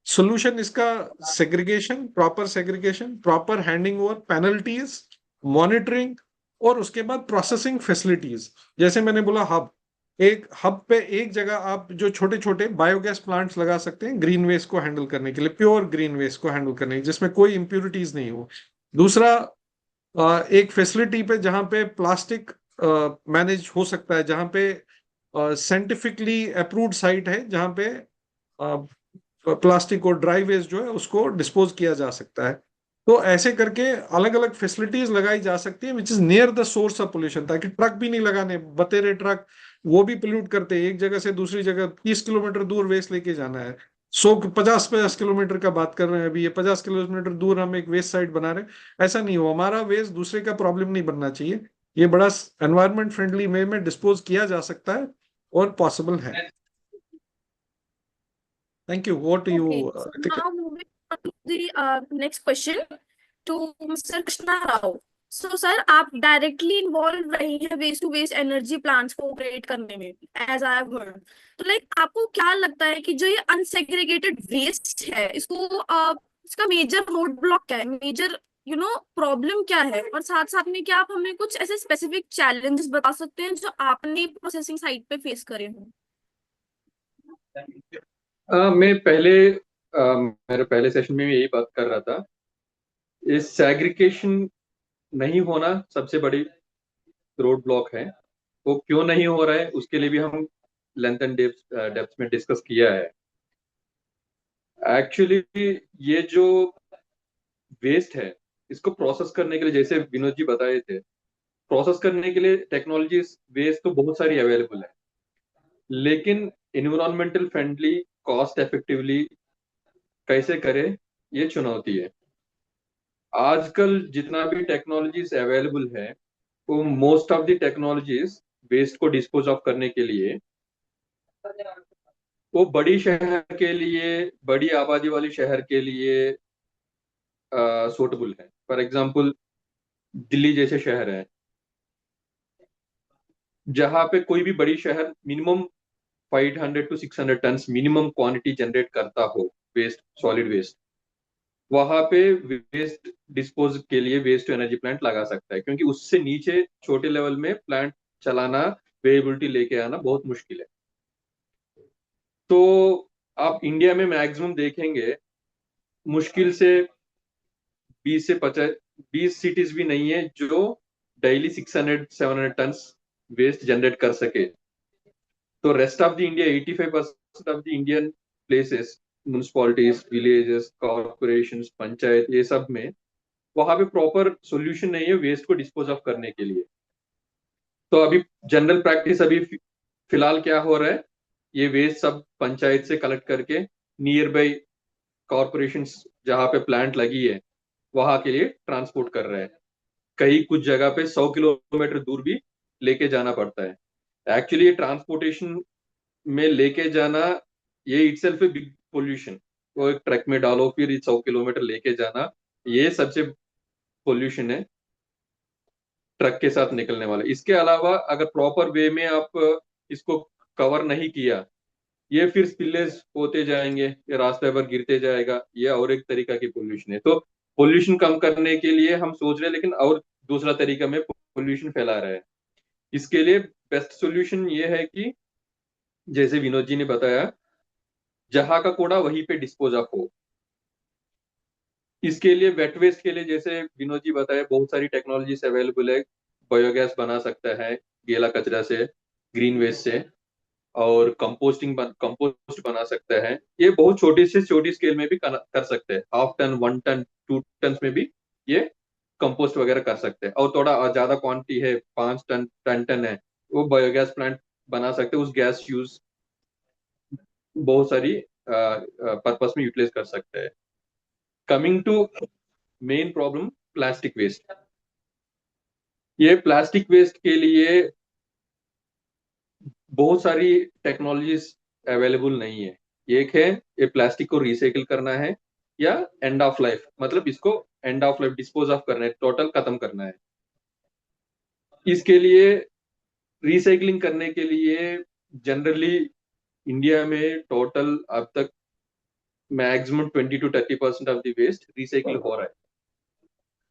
सोल्यूशन इसका segregation, proper handing over, penalties, monitoring, और उसके बाद प्रोसेसिंग फैसिलिटीज। जैसे मैंने बोला हब, एक हब पे एक जगह आप जो छोटे छोटे बायोगैस प्लांट्स लगा सकते हैं ग्रीन वेस्ट को हैंडल करने के लिए, प्योर ग्रीन वेस्ट को हैंडल करने के लिए, जिसमें कोई इम्प्यूरिटीज नहीं हो। दूसरा, एक फैसिलिटी पे जहाँ पे प्लास्टिक मैनेज हो सकता है, जहाँ पे साइंटिफिकली अप्रूव्ड साइट है जहाँ पे प्लास्टिक और ड्राई वेस्ट जो है उसको डिस्पोज किया जा सकता है। तो ऐसे करके अलग अलग फैसिलिटीज लगाई जा सकती है which is near the source of pollution, ताकि ट्रक भी नहीं लगाने, बतेरे ट्रक वो भी पोल्यूट करते हैं। एक जगह से दूसरी जगह 30 किलोमीटर दूर वेस्ट लेके जाना है, 50 किलोमीटर का बात कर रहे हैं अभी, ये 50 किलोमीटर दूर हम एक वेस्ट साइट बना रहे हैं। ऐसा नहीं हो, हमारा वेस्ट दूसरे का प्रॉब्लम नहीं बनना चाहिए। ये बड़ा एनवायरमेंट फ्रेंडली वे में डिस्पोज किया जा सकता है और पॉसिबल है। Thank you. What do Okay, you so Ritika? now moving on to the next question to Mr. Krishna Rao. So sir, आप directly involved रही हैं waste to waste energy plants को operate करने में, as I have heard. तो like आपको क्या लगता है कि जो ये unsegregated waste है, इसको इसका major roadblock क्या है, major प्रॉब्लम क्या है, और साथ साथ में क्या आप हमें कुछ ऐसे स्पेसिफिक challenges बता सकते हैं जो आपने प्रोसेसिंग साइट पे फेस करे हो? मैं मेरे पहले सेशन में यही बात कर रहा था। इस सैग्रीगेशन नहीं होना सबसे बड़ी रोड ब्लॉक है। वो क्यों नहीं हो रहा है उसके लिए भी हम लेंथ एंड डेप्थ में डिस्कस किया है। एक्चुअली ये जो वेस्ट है इसको प्रोसेस करने के लिए, जैसे विनोद जी बताए थे, प्रोसेस करने के लिए टेक्नोलॉजीज वेस्ट तो बहुत सारी अवेलेबल है, लेकिन इन्वायरमेंटल फ्रेंडली कॉस्ट इफेक्टिवली कैसे करें ये चुनौती है। आजकल जितना भी टेक्नोलॉजीज अवेलेबल है वो most of the technologies waste को डिस्पोज ऑफ करने के लिए वो बड़ी शहर के लिए, बड़ी आबादी वाली शहर के लिए सूटेबल है। फॉर एग्जांपल दिल्ली जैसे शहर है जहाँ पे कोई भी बड़ी शहर minimum 500 to 600 tonne minimum quantity generate करता हो वेस्ट, सॉलिड वेस्ट, वहां पे वेस्ट डिस्पोज के लिए वेस्ट टू एनर्जी प्लांट लगा सकता है, क्योंकि उससे नीचे छोटे लेवल में प्लांट चलाना, वेरिएबिलिटी लेके आना बहुत मुश्किल है। तो आप इंडिया में मैक्सिमम देखेंगे मुश्किल से 20 से 50, 20 सिटीज भी नहीं है जो डेली 600-700 टन वेस्ट जनरेट कर सके। तो rest of the India 85% of the Indian places, municipalities, villages, corporations, panchayat, ये सब में वहां पे प्रॉपर सॉल्यूशन नहीं है वेस्ट को डिस्पोज ऑफ करने के लिए। तो अभी जनरल प्रैक्टिस अभी फिलहाल क्या हो रहा है, ये वेस्ट सब पंचायत से कलेक्ट करके नियर बाई कॉर्पोरेशंस जहाँ पे प्लांट लगी है वहां के लिए ट्रांसपोर्ट कर रहे हैं। कहीं कुछ जगह पे 100 किलोमीटर दूर भी लेके जाना पड़ता है। एक्चुअली ये ट्रांसपोर्टेशन में लेके जाना ये इटसेल्फ ए बिग पोल्यूशन। वो एक ट्रक में डालो फिर 100 किलोमीटर लेके जाना, ये सबसे पोल्यूशन है ट्रक के साथ निकलने वाले। इसके अलावा अगर प्रॉपर वे में आप इसको कवर नहीं किया, ये फिर स्पिलेज होते जाएंगे, ये रास्ते पर गिरते जाएगा, ये और एक तरीका की पोल्यूशन है। तो पोल्यूशन कम करने के लिए हम सोच रहे हैं, लेकिन और दूसरा तरीका में पोल्यूशन फैला रहा है। इसके लिए बेस्ट सोल्यूशन ये है कि जैसे विनोद जी ने बताया, जहां का कूड़ा वहीं पे डिस्पोज ऑफ हो। इसके लिए वेट वेस्ट के लिए जैसे विनोद जी बताया बहुत सारी टेक्नोलॉजीज अवेलेबल है। बायोगैस बना सकता है गीला कचरा से, ग्रीन वेस्ट से, और कंपोस्ट बना सकता है। ये बहुत छोटी से छोटी स्केल में भी कर सकते हैं, 0.5 टन, 1 टन, 2 टन में भी ये कंपोस्ट वगैरह कर सकते हैं। और थोड़ा ज्यादा क्वांटिटी है, 5 टन, 10 टन है, वो बायोगैस प्लांट बना सकते हैं। उस गैस यूज बहुत सारी पर्पस में यूटिलाइज कर सकते हैं। Coming to main problem, plastic waste. ये प्लास्टिक वेस्ट के लिए बहुत सारी टेक्नोलॉजीज अवेलेबल नहीं है। एक है ये प्लास्टिक को रिसाइकिल करना है, या एंड ऑफ लाइफ, मतलब इसको and of life dispose of करना है, टोटल खत्म करना है। इसके लिए रिसाइकलिंग करने के लिए जनरली इंडिया में टोटल अब तक maximum 20 to 30% of the waste recycle हो रहा है,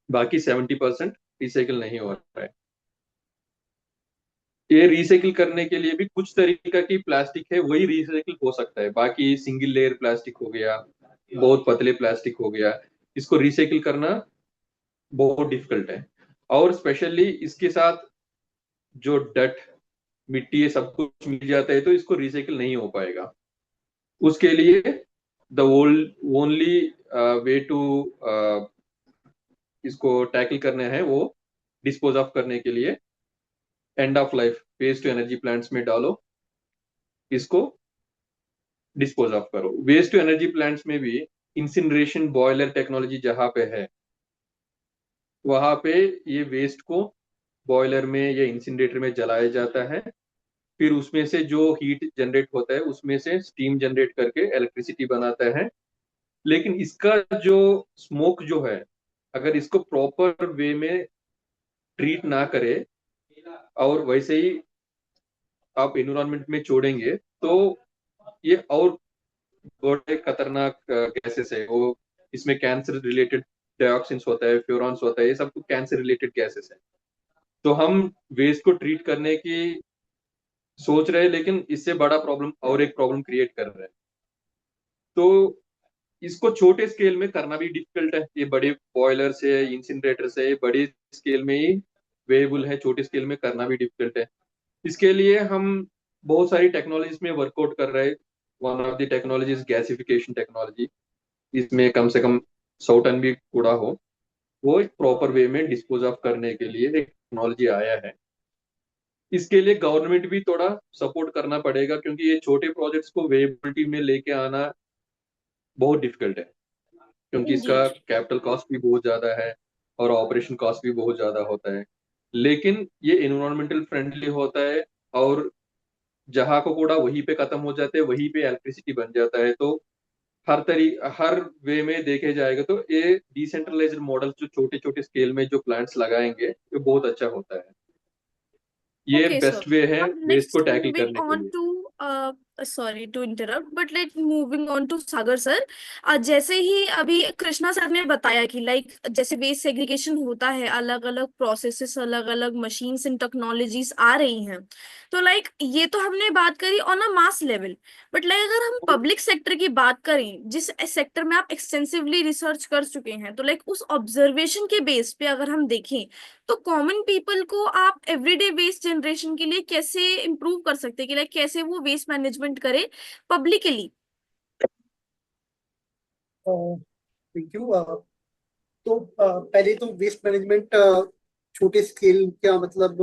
बाकी 70% रिसाइकिल नहीं हो रहा है। ये रिसाइकिल करने के लिए भी कुछ तरीका की प्लास्टिक है, वही रिसाइकिल हो सकता है। बाकी सिंगल लेयर प्लास्टिक हो गया, बहुत पतले प्लास्टिक हो गया, इसको रिसाइकिल करना बहुत डिफिकल्ट है। और स्पेशली इसके साथ जो डट, मिट्टी, ये सब कुछ मिल जाता है तो इसको रिसाइकिल नहीं हो पाएगा। उसके लिए द ओनली वे टू इसको टैकल करना है वो डिस्पोज ऑफ करने के लिए end of life waste to energy plants में डालो, इसको डिस्पोज ऑफ करो। वेस्ट टू एनर्जी प्लांट्स में भी इंसिनरेशन बॉयलर टेक्नोलॉजी जहां पे है, वहां पे ये वेस्ट को बॉयलर में या इंसिनरेटर में जलाया जाता है, फिर उसमें से जो हीट जनरेट होता है उसमें से स्टीम जनरेट करके इलेक्ट्रिसिटी बनाता है। लेकिन इसका जो स्मोक जो है, अगर इसको प्रॉपर वे में ट्रीट ना करे और वैसे ही आप एनवायरनमेंट में छोड़ेंगे तो ये और बड़े खतरनाक गैसेस है वो। इसमें कैंसर रिलेटेड डाइऑक्सिन्स होता है, फ्यूरॉन्स होता है, ये सब कुछ कैंसर रिलेटेड गैसेस है। तो हम वेस्ट को ट्रीट करने की सोच रहे हैं, लेकिन इससे बड़ा प्रॉब्लम और एक प्रॉब्लम क्रिएट कर रहे हैं। तो इसको छोटे स्केल में करना भी डिफिकल्ट है। ये बड़े बॉयलर से, इंसिनरेटर से बड़ी स्केल में ही वेबल है, छोटे स्केल में करना भी डिफिकल्ट है। इसके लिए हम बहुत सारी टेक्नोलॉजीज में वर्कआउट कर रहे हैं। One of the technology is gasification technology. इसमें कम से कम 100 टन भी कूड़ा हो, वो एक प्रॉपर वे में डिस्पोज ऑफ करने के लिए एक टेक्नोलॉजी आया है। इसके लिए गवर्नमेंट भी थोड़ा सपोर्ट करना पड़ेगा, क्योंकि ये छोटे प्रोजेक्ट्स को वेबिलिटी में लेके आना बहुत डिफिकल्ट है, क्योंकि जी इसका कैपिटल कॉस्ट भी बहुत ज्यादा है और ऑपरेशन कॉस्ट भी बहुत ज्यादा होता है। लेकिन ये एनवायरमेंटल फ्रेंडली होता है, और जहां को कूड़ा वहीं पे खत्म हो जाते हैं, वहीं पे इलेक्ट्रिसिटी बन जाता है। तो हर वे में देखे जाएगा तो ये डिसेंट्रलाइज्ड मॉडल जो छोटे छोटे स्केल में जो प्लांट्स लगाएंगे, ये बहुत अच्छा होता है। ये Okay, sir. बेस्ट वे है Now, वेस्ट को next टैकल moving करने के on लिए। to sorry to interrupt, but let moving on to Sagar sir. जैसे ही अभी कृष्णा सर ने बताया कि लाइक जैसे वेस्ट सेग्रीगेशन होता है, अलग अलग प्रोसेसेस, अलग अलग मशीन्स एंड टेक्नोलॉजीज आ रही हैं, तो लाइक ये तो हमने बात करी on a mass level. But like अगर हम पब्लिक सेक्टर की बात करें, जिस सेक्टर में आप एक्सटेंसिवली रिसर्च कर चुके हैं, तो लाइक उस ऑब्जर्वेशन के बेस पे अगर हम देखें, तो कॉमन पीपल को आप एवरीडे वेस्ट जनरेशन के लिए कैसे इम्प्रूव कर सकते हैं, कि लाइक कैसे वो वेस्ट मैनेजमेंट करे पब्लिकली? Thank you. तो पहले तो वेस्ट मैनेजमेंट छोटे स्केल क्या मतलब,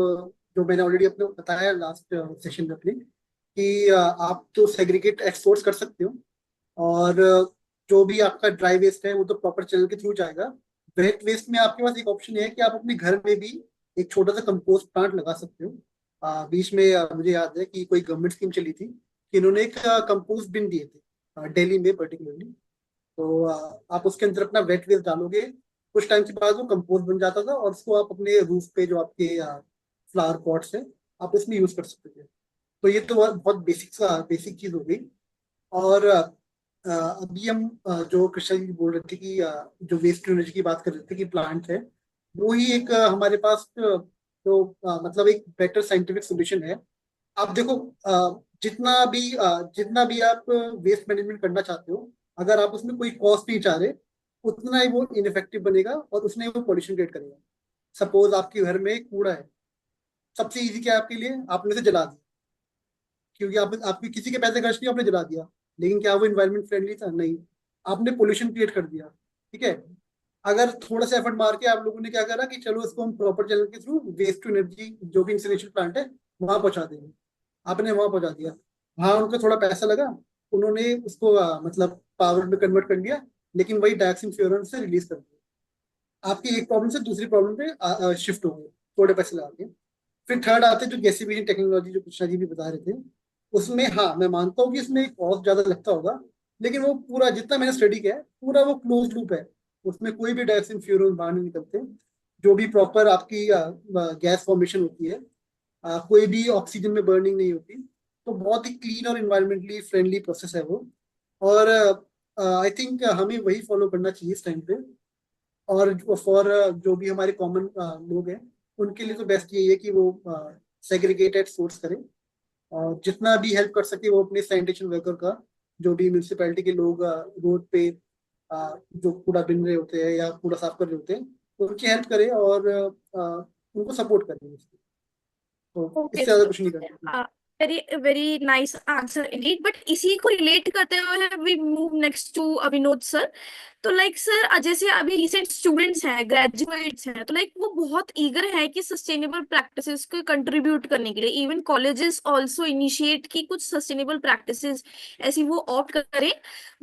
जो मैंने ऑलरेडी अपने बताया लास्ट सेशन में अपने, कि आप तो सेग्रीगेट एक्सपोर्ट्स कर सकते हो, और जो भी आपका ड्राई वेस्ट है वो तो प्रॉपर चैनल के थ्रू जाएगा। वेट वेस्ट में आपके पास एक ऑप्शन है कि आप अपने घर में भी एक छोटा सा कंपोस्ट प्लांट लगा सकते हो। बीच में मुझे याद है कि कोई गवर्नमेंट स्कीम चली थी कि इन्होंने एक कंपोस्ट बिन दिए थे, दिल्ली में पर्टिकुलरली। तो आप उसके अंदर अपना वेट वेस्ट डालोगे, कुछ टाइम के बाद वो कंपोस्ट बन जाता था, और उसको आप अपने रूफ पे जो आपके फ्लावर पॉट्स है, आप उसमें यूज कर सकते थे। तो ये तो बहुत बेसिक चीज हो गई। और अभी हम जो कृष्णा जी बोल रहे थे कि जो वेस्ट टू एनर्जी की बात कर रहे थे कि प्लांट है, वो ही एक हमारे पास जो मतलब एक बेटर साइंटिफिक सोल्यूशन है। आप देखो, जितना भी आप वेस्ट मैनेजमेंट करना चाहते हो, अगर आप उसमें कोई कॉस्ट नहीं चाह रहे, उतना ही वो इनफेक्टिव बनेगा और उतना ही वो पॉल्यूशन क्रिएट करेगा। सपोज आपके घर में कूड़ा है, सबसे इजी क्या है आपके लिए, आपने से जला दिया, क्योंकि आपके किसी के पैसे खर्च नहीं, आपने जला दिया। लेकिन क्या वो इन्वायरमेंट फ्रेंडली था? नहीं, आपने पोल्यूशन क्रिएट कर दिया। ठीक है। अगर थोड़ा सा एफर्ट मार के आप लोगों ने क्या करा कि चलो इसको हम प्रॉपर चैनल के थ्रू वेस्ट टू एनर्जी जो भी इंसिनरेशन प्लांट है वहां पहुंचा देंगे, आपने वहां पहुंचा दिया, वहां उनको थोड़ा पैसा लगा, उन्होंने उसको मतलब पावर में कन्वर्ट कर दिया, लेकिन वही डाइऑक्सिन फ्यूरन से रिलीज कर दिया। आपकी एक प्रॉब्लम से दूसरी प्रॉब्लम पे शिफ्ट हो गए, थोड़े पैसे लगा के। फिर थर्ड आते जो गैसिफिकेशन टेक्नोलॉजी जो कृष्णा जी भी बता रहे थे, उसमें हाँ मैं मानता हूँ कि इसमें कॉस्ट ज्यादा लगता होगा, लेकिन वो पूरा जितना मैंने स्टडी किया है पूरा वो क्लोज लूप है। उसमें कोई भी डाइऑक्सिन फ्यूरन बाहर नहीं निकलते। जो भी प्रॉपर आपकी गैस फॉर्मेशन होती है, कोई भी ऑक्सीजन में बर्निंग नहीं होती। तो बहुत ही क्लीन और इन्वायरमेंटली फ्रेंडली प्रोसेस है वो। और आई थिंक हमें वही फॉलो करना चाहिए इस टाइम पे। और फॉर जो भी हमारे कॉमन लोग हैं, उनके लिए तो बेस्ट यही है कि वो सेग्रीगेटेड सोर्स करें, और जितना भी हेल्प कर सके वो अपने सैनिटेशन वर्कर का, जो भी म्यूनसिपैलिटी के लोग रोड पे जो कूड़ा बिन रहे होते हैं या कूड़ा साफ कर रहे होते हैं, तो उनकी हेल्प करें और उनको सपोर्ट करें। तो इससे Okay, ज्यादा so कुछ नहीं करना। very nice answer indeed. But इसी को relate करते हुए we move next to Abhinod sir. तो लाइक सर, जैसे अभी रिसेंट स्टूडेंट्स हैं, ग्रेजुएट्स हैं, तो लाइक वो बहुत ईगर है कि सस्टेनेबल प्रैक्टिसेस को कंट्रीब्यूट करने के लिए। इवन कॉलेजेस आल्सो इनिशिएट की कुछ सस्टेनेबल प्रैक्टिसेस ऐसी वो ऑप्ट करें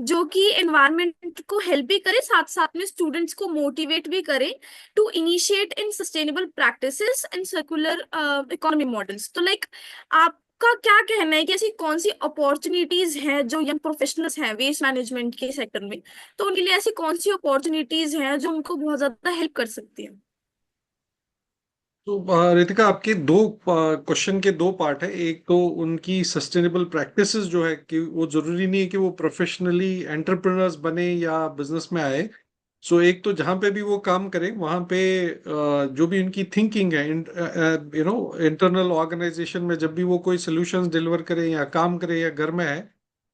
जो कि एनवायरनमेंट को हेल्प भी करे, साथ साथ में स्टूडेंट्स को मोटिवेट भी करे to initiate in sustainable practices and circular economy models. तो लाइक आपका क्या कहना है कि ऐसी कौन सी अपॉर्चुनिटीज हैं जो यंग प्रोफेशनल्स हैं वेस्ट मैनेजमेंट के सेक्टर में, तो उनके लिए ऐसी कौन सी अपॉर्चुनिटीज हैं जो उनको बहुत ज्यादा हेल्प कर सकती है? तो रितिका, आपके दो क्वेश्चन के दो पार्ट है। एक तो उनकी सस्टेनेबल प्रैक्टिसेस जो है कि वो जरूरी नहीं है कि वो प्रोफेशनली एंटरप्रेन्योर्स बने या बिजनेस में आए। सो एक तो जहां पे भी वो काम करें वहां पे जो भी उनकी थिंकिंग है, इंटरनल ऑर्गेनाइजेशन में जब भी वो कोई सोल्यूशंस डिलीवर करें या काम करें या घर में है,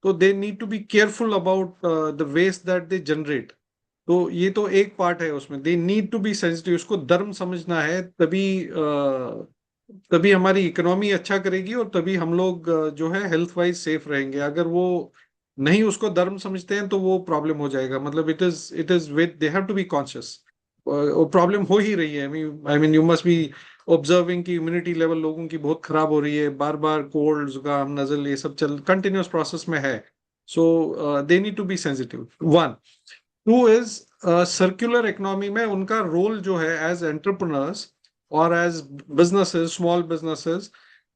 तो they need to be careful about the waste that they generate. तो ये तो एक पार्ट है उसमें, they need to be sensitive, उसको धर्म समझना है, तभी हमारी इकोनॉमी अच्छा करेगी और तभी हम लोग जो है हेल्थ वाइज सेफ रहेंगे। अगर वो नहीं उसको धर्म समझते हैं तो वो प्रॉब्लम हो जाएगा। मतलब it is with they have to be conscious. वो प्रॉब्लम हो ही रही है। I mean you must be observing कि इम्यूनिटी लेवल लोगों की बहुत खराब हो रही है, बार बार कोल्ड जुकाम नजल ये सब चल कंटिन्यूस प्रोसेस में है। So they need to be sensitive, one. Two is circular economy में उनका रोल जो है एज एंटरप्रेन्योर्स और एज बिजनेसेस, स्मॉल बिजनेसेस,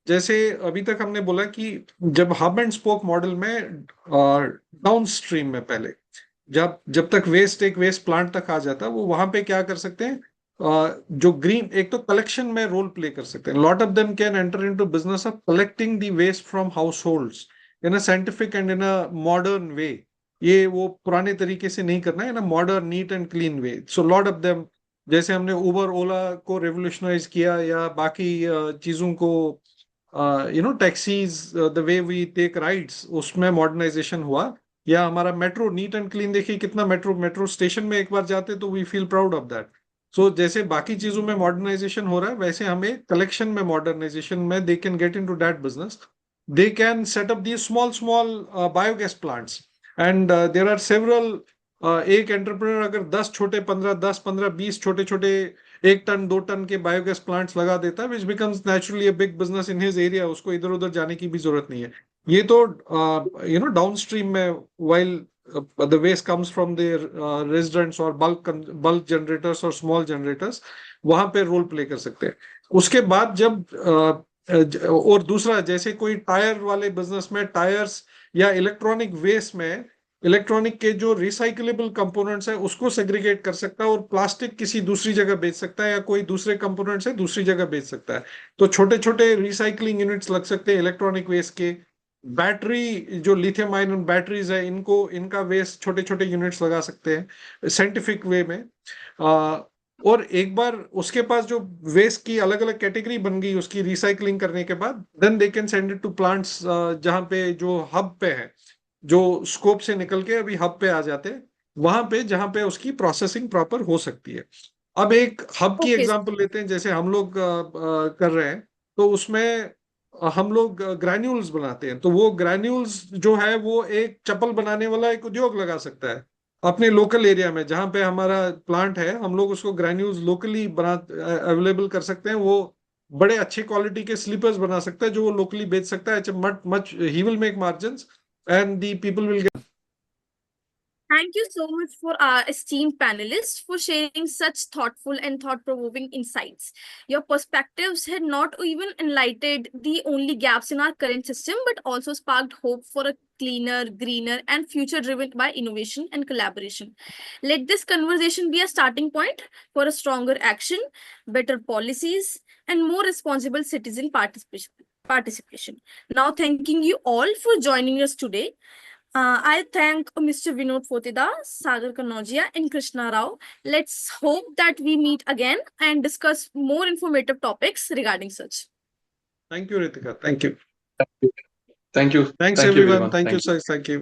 जैसे अभी तक हमने बोला कि जब हब एंड स्पोक मॉडल में डाउन स्ट्रीम में पहले जब तक वेस्ट एक वेस्ट प्लांट तक आ जाता, वो वहां पे क्या कर सकते हैं, जो ग्रीन एक तो कलेक्शन में रोल प्ले कर सकते हैं। Lot of them can enter into business of collecting the waste from households in a scientific and in a modern way. ये वो पुराने तरीके से नहीं करना है, in a modern neat and clean way. So lot of them, जैसे हमने उबर ओला को रेवोल्यूशनाइज किया या बाकी चीजों को, taxis, the way we take rides, उसमें मॉडर्नाइजेशन हुआ। या हमारा मेट्रो नीट एंड क्लीन, देखिए कितना मेट्रो स्टेशन में एक बार जाते तो we feel proud of that. So जैसे बाकी चीजों में मॉडर्नाइजेशन हो रहा है, वैसे हमें कलेक्शन में मॉडर्नाइजेशन में they can get into that business. They can set up the small biogas plants and there are several. एक एंटरप्रेन्योर अगर 10 छोटे 15 20 छोटे छोटे 1 टन 2 टन के बायोगैस प्लांट्स लगा देता है, which becomes naturally a big business in his area, उसको इधर उधर जाने की भी जरूरत नहीं है। ये तो डाउन स्ट्रीम में, while the waste comes from their residents और बल्क जनरेटर्स और स्मॉल जनरेटर्स, वहां पे रोल प्ले कर सकते हैं। उसके बाद जब और दूसरा, जैसे कोई टायर वाले बिजनेस में टायर्स या इलेक्ट्रॉनिक वेस्ट में इलेक्ट्रॉनिक के जो रिसाइकलेबल कंपोनेंट्स है उसको सेग्रीगेट कर सकता है और प्लास्टिक किसी दूसरी जगह बेच सकता है या कोई दूसरे कंपोनेंट्स है दूसरी जगह बेच सकता है। तो छोटे छोटे रिसाइकलिंग यूनिट्स लग सकते हैं इलेक्ट्रॉनिक वेस्ट के। बैटरी जो लिथियम आयन बैटरीज है, इनका वेस्ट छोटे छोटे यूनिट्स लगा सकते हैं साइंटिफिक वे में। और एक बार उसके पास जो वेस्ट की अलग अलग कैटेगरी बन गई उसकी रिसाइकलिंग करने के बाद, then they can send it to plants जहां पे जो हब पे है, जो स्कोप से निकल के अभी हब पे आ जाते हैं, वहां पे जहां पे उसकी प्रोसेसिंग प्रॉपर हो सकती है। अब एक हब की ओके। एग्जांपल लेते हैं, जैसे हम लोग कर रहे हैं, तो उसमें हम लोग ग्रैन्यूल्स बनाते हैं। तो वो ग्रैन्यूल्स जो है वो एक चप्पल बनाने वाला एक उद्योग लगा सकता है अपने लोकल एरिया में, जहां पे हमारा प्लांट है, हम लोग उसको ग्रैन्यूल्स लोकली बना अवेलेबल कर सकते हैं। वो बड़े अच्छे क्वालिटी के स्लीपर्स बना सकता है जो वो लोकली बेच सकता है। Much much he will make margins and the people will get. Thank you so much for our esteemed panelists for sharing such thoughtful and thought-provoking insights. Your perspectives had not even enlightened the only gaps in our current system, but also sparked hope for a cleaner, greener, and future driven by innovation and collaboration. Let this conversation be a starting point for a stronger action, better policies, and more responsible citizen participation. Now, thanking you all for joining us today. I thank Mr. Vinod Fotida, Sagar Kanodia, and Krishna Rao. Let's hope that we meet again and discuss more informative topics regarding such. Thank you, Ritika. Thank you. Thank you. Thanks, Thank you, everyone. everyone. Thank you, Thank you. sir. Thank you.